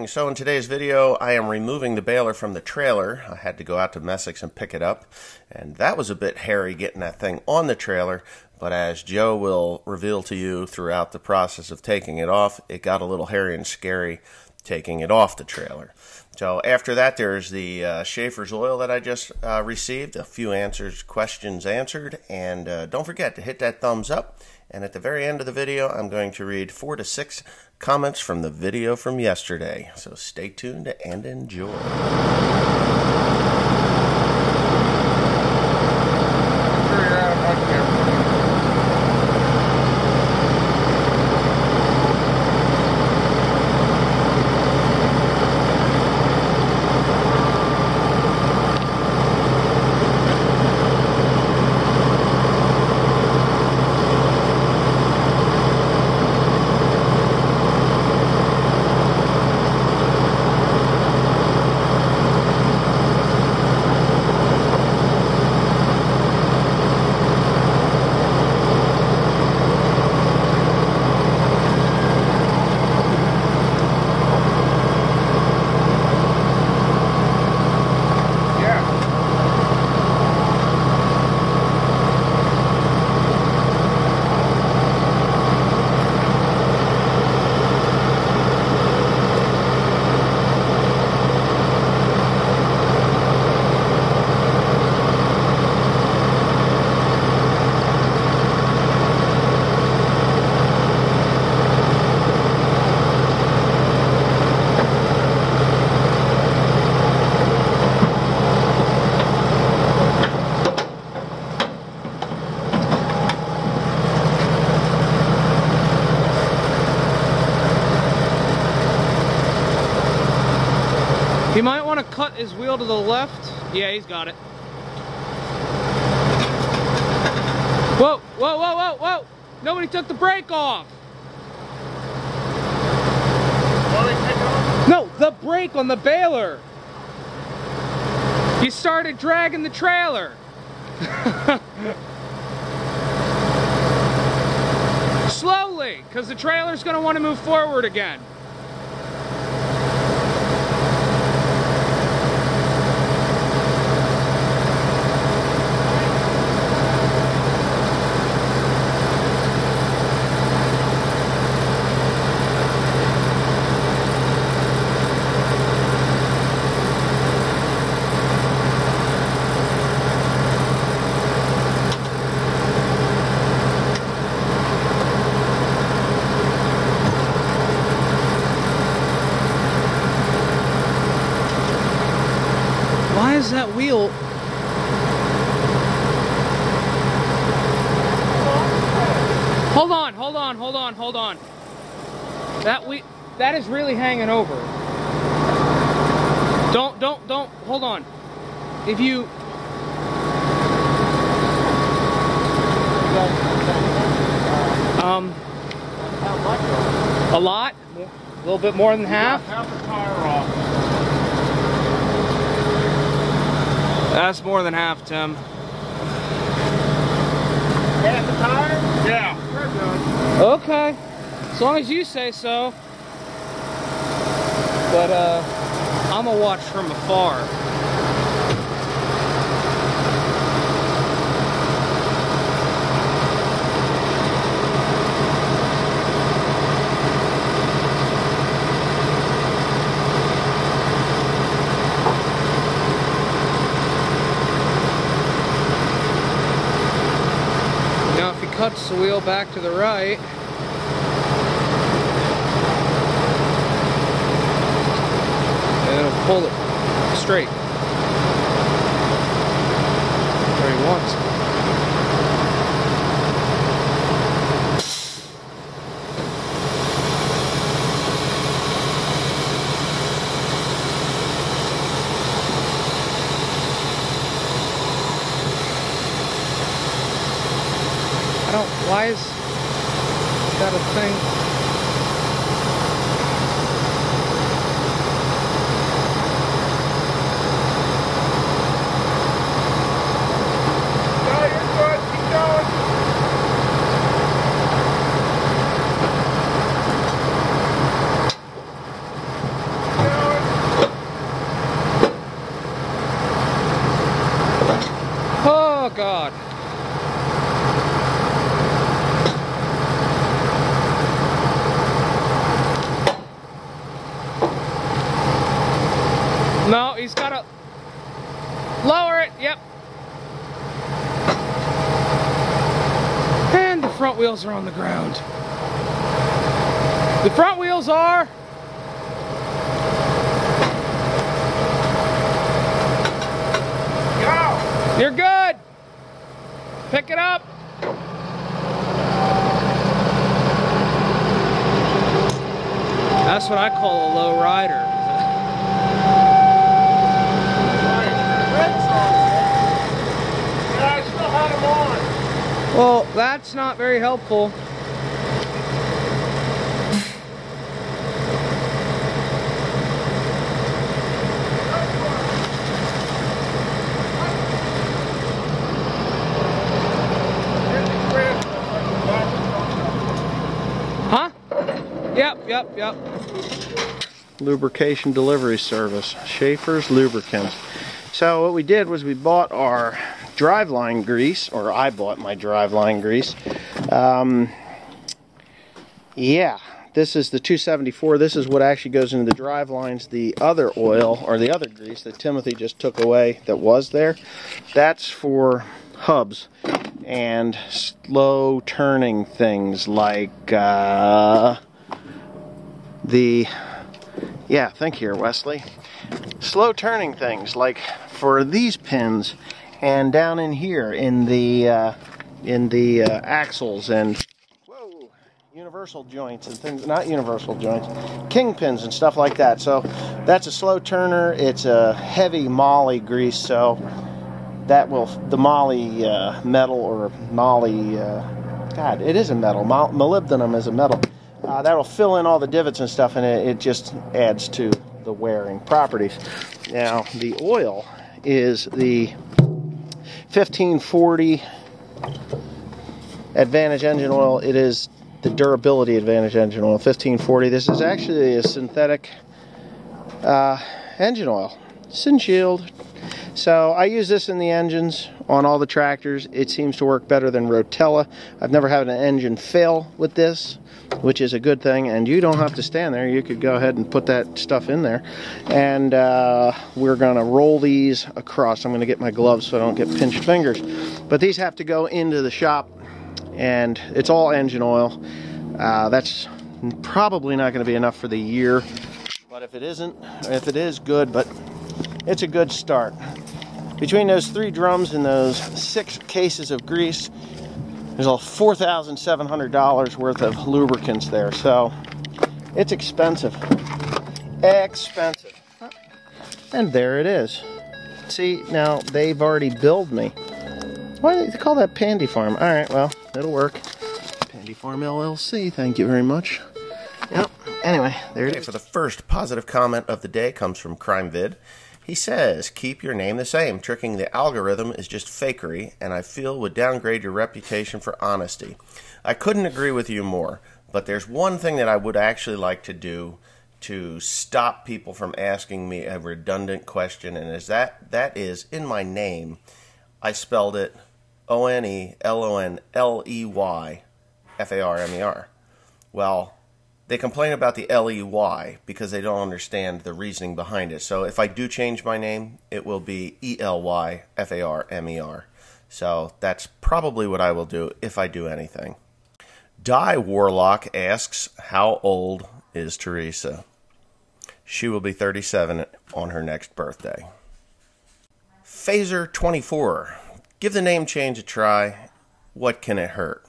morning. So in today's video, I am removing the baler from the trailer. I had to go out to Messick's and pick it up, and that was a bit hairy getting that thing on the trailer, but as Joe will reveal to you throughout the process of taking it off, it got a little hairy and scary taking it off the trailer. So after that, there's the Schaefer's oil that I just received, a few questions answered, and don't forget to hit that thumbs up. And at the very end of the video, I'm going to read 4 to 6 comments from the video from yesterday. So stay tuned and enjoy. He might want to cut his wheel to the left. Yeah, he's got it. Whoa, whoa, whoa, whoa, whoa! Nobody took the brake off! No, the brake on the baler! You started dragging the trailer! Slowly, because the trailer's going to want to move forward again. Why is that wheel? Hold on, hold on, hold on, hold on. That is really hanging over. Don't, hold on. If you... A lot? A little bit more than half? Half the tire off. That's more than half, Tim. Half the tire? Yeah. We're good. Okay. As long as you say so. But, I'm gonna watch from afar. Cuts the wheel back to the right. And it'll pull it straight. Where he wants it. Why is that a thing? No, you're good. Keep going. wheels are on the ground. The front wheels are. Go! You're good. Pick it up. That's what I call a low rider. Yeah, I still had them on. Well, that's not very helpful. Huh? Yep. Lubrication delivery service, Schaefer's Lubricants. So what we did was we bought our driveline grease, or I bought my driveline grease. Yeah, this is the 274. This is what actually goes into the drive lines. The other oil, or the other grease that Timothy just took away that was there, that's for hubs and slow turning things like yeah, think here, Wesley. Slow turning things like for these pins, and down in here in the axles and universal joints and things, not universal joints, kingpins and stuff like that. So that's a slow turner. It's a heavy moly grease, so that will, the moly metal, or moly, God, it is a metal. Molybdenum is a metal. That'll fill in all the divots and stuff, and it just adds to the wearing properties. Now, the oil is the 1540 Advantage engine oil. It is the durability Advantage engine oil, 1540. This is actually a synthetic engine oil, Shield. So I use this in the engines on all the tractors. It seems to work better than Rotella. I've never had an engine fail with this, which is a good thing, and you don't have to stand there. You could go ahead and put that stuff in there. And we're going to roll these across. I'm going to get my gloves so I don't get pinched fingers. But these have to go into the shop, and it's all engine oil. That's probably not going to be enough for the year, but if it isn't, if it is, good, but it's a good start. Between those 3 drums and those 6 cases of grease, there's all $4,700 worth of lubricants there, so it's expensive. Expensive. And there it is. See, now they've already billed me. Why do they call that Pandy Farm? Alright, well, it'll work. Pandy Farm LLC, thank you very much. Yep, anyway, there it is. For the first positive comment of the day comes from CrimeVid. He says, keep your name the same. Tricking the algorithm is just fakery, and I feel would downgrade your reputation for honesty. I couldn't agree with you more, but there's one thing that I would actually like to do to stop people from asking me a redundant question, and that is, in my name, I spelled it ONELONLEYFARMER. Well, they complain about the L-E-Y because they don't understand the reasoning behind it. So if I do change my name, it will be E-L-Y-F-A-R-M-E-R. So that's probably what I will do if I do anything. Die Warlock asks, how old is Teresa? She will be 37 on her next birthday. Phaser24, give the name change a try. What can it hurt?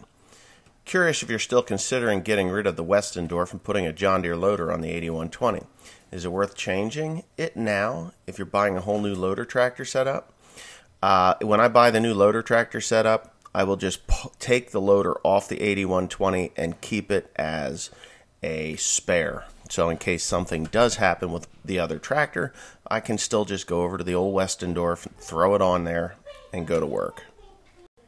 Curious if you're still considering getting rid of the Westendorf and putting a John Deere loader on the 8120. Is it worth changing it now if you're buying a whole new loader tractor setup? When I buy the new loader tractor setup, I will just take the loader off the 8120 and keep it as a spare. So in case something does happen with the other tractor, I can still just go over to the old Westendorf, throw it on there, and go to work.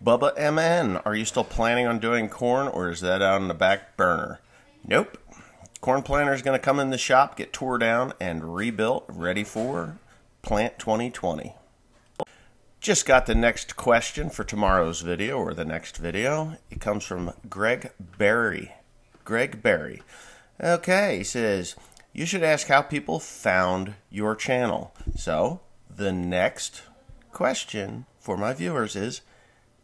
Bubba MN, are you still planning on doing corn, or is that out on the back burner? Nope. Corn planter is going to come in the shop, get tore down, and rebuilt, ready for Plant 2020. Just got the next question for tomorrow's video, or the next video. It comes from Greg Berry. Greg Berry. Okay, he says, you should ask how people found your channel. So, the next question for my viewers is,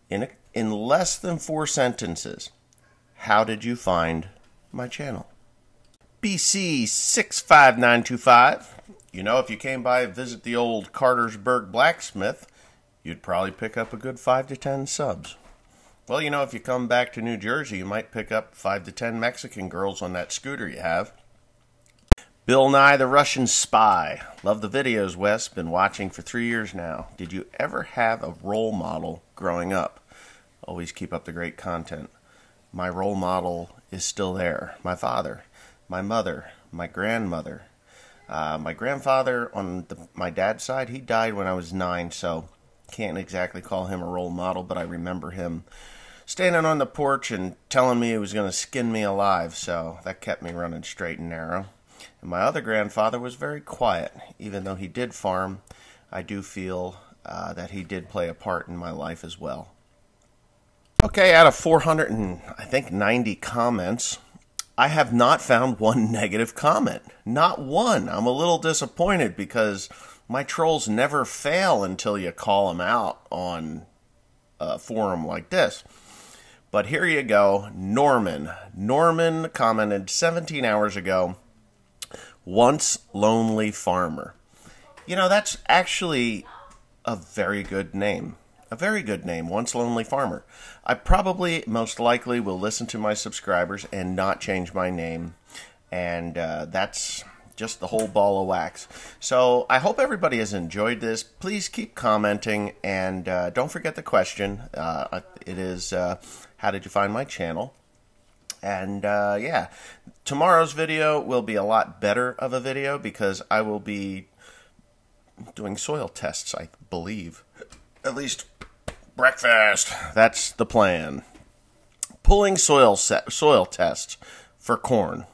in less than 4 sentences, how did you find my channel? BC 65925. You know, if you came by and visit the old Cartersburg blacksmith, you'd probably pick up a good 5 to 10 subs. Well, you know, if you come back to New Jersey, you might pick up 5 to 10 Mexican girls on that scooter you have. Bill Nye the Russian Spy. Love the videos, Wes. Been watching for 3 years now. Did you ever have a role model growing up? Always keep up the great content. My role model is still there. My father, my mother, my grandmother. My grandfather on my dad's side, he died when I was 9, so can't exactly call him a role model, but I remember him standing on the porch and telling me he was going to skin me alive, so that kept me running straight and narrow. And my other grandfather was very quiet. Even though he did farm, I do feel that he did play a part in my life as well. Okay, out of 490 comments, I have not found one negative comment. Not one. I'm a little disappointed because my trolls never fail until you call them out on a forum like this. But here you go. Norman. Norman commented 17 hours ago, once lonely farmer. You know, that's actually a very good name. A very good name, Once Lonely Farmer. I probably, most likely, will listen to my subscribers and not change my name. And that's just the whole ball of wax. So I hope everybody has enjoyed this. Please keep commenting. And don't forget the question. It is, how did you find my channel? And yeah, tomorrow's video will be a lot better of a video because I will be doing soil tests, I believe. At least breakfast. That's the plan. Pulling soil tests for corn.